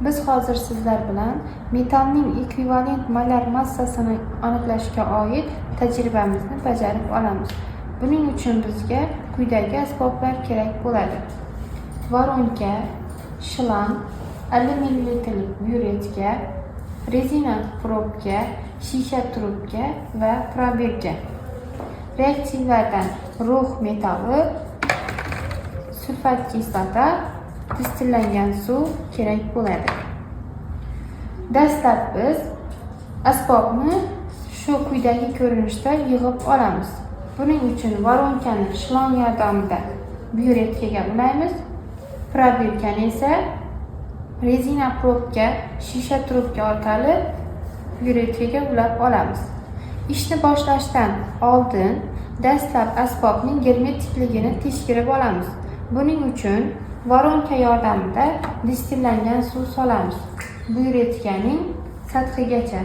Biz hozir sizlar bilan metalning ekvivalent molar massasini aniqlashga oid tajribamizni bajarib olamiz. Buning uchun bizga quyidagi asboblar kerak bo'ladi. Voronka, shlang, 50 ml byuretka, rezina probka, shisha trubka va probirka. Reaktivlardan rux metali, sulfat kislota, distillangan suv kerak bo'ladi. Dastlab biz asbobni shu quyidagi ko'rinishda yig'ib olamiz. Buning uchun voronkani shlang yordamida byuretkaga ulaymiz. Probirkani esa rezina probka, shisha trubka orqali byuretkaga ulab olamiz. Ishni boshlashdan oldin dastlab asbobning germetikligini tekshirib olamiz. Buning uchun voronka yordamida distillangan suv solamiz byuretkaning sathigacha.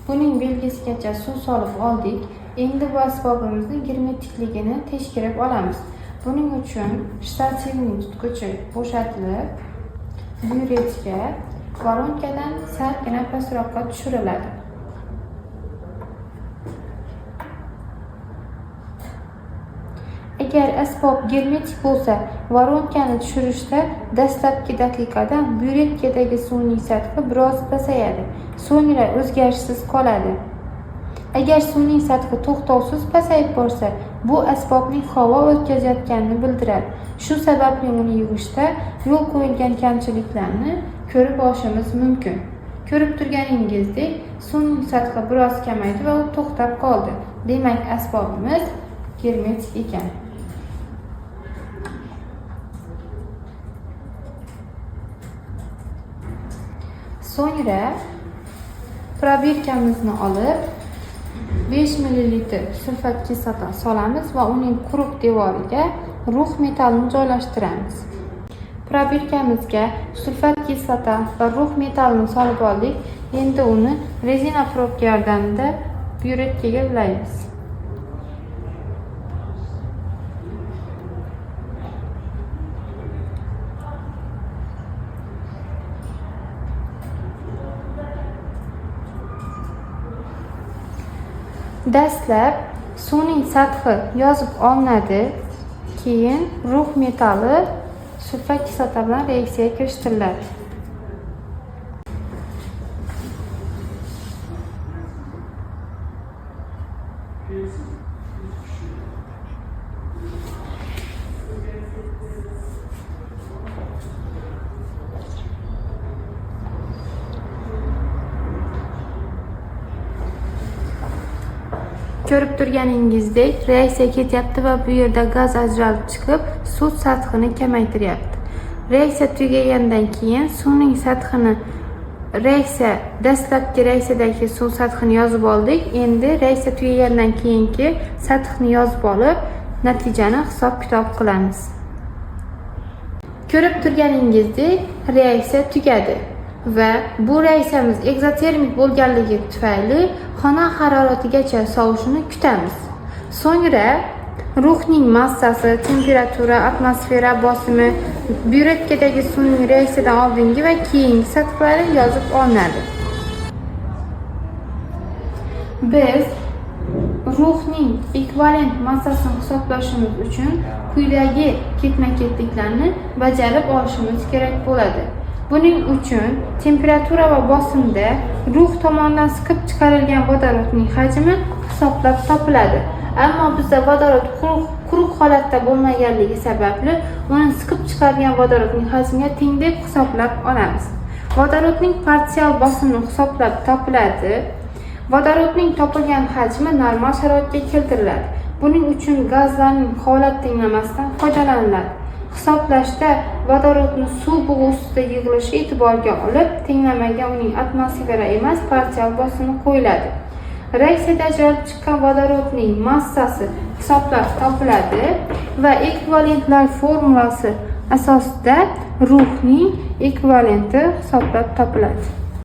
Buning belgisigacha suv solib oldik. Endi bu asbobimizning germetikligini tekshirib olamiz. Buning uchun shtativning tutqichi bo'shatilib, byuretka voronkadan salgina pastroqqa tushiriladi. Agar asbob germetik bo'lsa, voronkani tushirishda dastlabki daqiqadan byuretkadagi suvning sathi biroz pasayadi, so'ngra o'zgarishsiz qoladi. Agar suvning sathi to'xtovsiz pasayib borsa, bu asbobning havo o'tkazayotganini bildiradi. Shu sababli uni yig'ishda yo'l qo'yilgan kamchiliklarni ko'rib olishimiz mumkin. Ko'rib turganingizdek, suvning sathi biroz kamaydi va u to'xtab qoldi. Demak, asbobimiz germetik ekan. So'ngra probirkamizni olib 5 ml sulfat kislota solamiz va uning quruq devoriga rux metalni joylashtiramiz. Probirkamizga sulfat kislota va rux metalni solib oldik. Endi uni rezina probka yordamida byuretkaga ulaymiz. Dastlab suvning sathi yozib olinadi, keyin rux metali sulfat kislota bilan reaksiyaga kirishtiriladi. Ko'rib turganingizdek, reaksiya ketyapti va bu yerda gaz ajralib chiqib, suv sathini kamaytiryapti. Reaksiya tugagandan keyin suvning sathini dastlabki reaksiyadagi suv sathini yozib oldik. Endi reaksiya tugagandan keyingi sathni yozib olib, natijani hisob-kitob qilamiz. Ko'rib turganingizdek, reaksiya tugadi va bu reaksiyamiz ekzotermik bo'lganligi tufayli xona haroratigacha sovishini kutamiz. So'ngra ruxning massasi, temperatura, atmosfera bosimi, byuretkadagi suvning reaksiyadan oldingi va keyingi sathlari yozib olinadi. Biz ruxning ekvivalent massasini hisoblashimiz uchun quyidagi ketma-ketliklarni bajarib olishimiz kerak bo'ladi. Buning uchun temperatura va bosimda rux tomonidan siqib chiqarilgan vodorodning hajmi hisoblab topiladi. Ammo bizda vodorod quruq holatda bo'lmaganligi sababli uni siqib chiqargan vodorodning hajmiga teng deb hisoblab olamiz. Vodorodning partsial bosimi hisoblab topiladi. Vodorodning topilgan hajmi normal sharoitga keltiriladi. Buning uchun gazlarning holat tenglamasidan foydalaniladi. Hisoblashda vodorodni suv bug'i ustida yig'ilishi e'tiborga olib, tenglamaga uning atmosfera emas, partsial bosimi qo'yiladi. Reaksiyada ajralib chiqqan vodorodning massasi hisoblab topiladi. va ekvivalentlar formulasi asosida ruhning ekvivalenti hisoblab topiladi.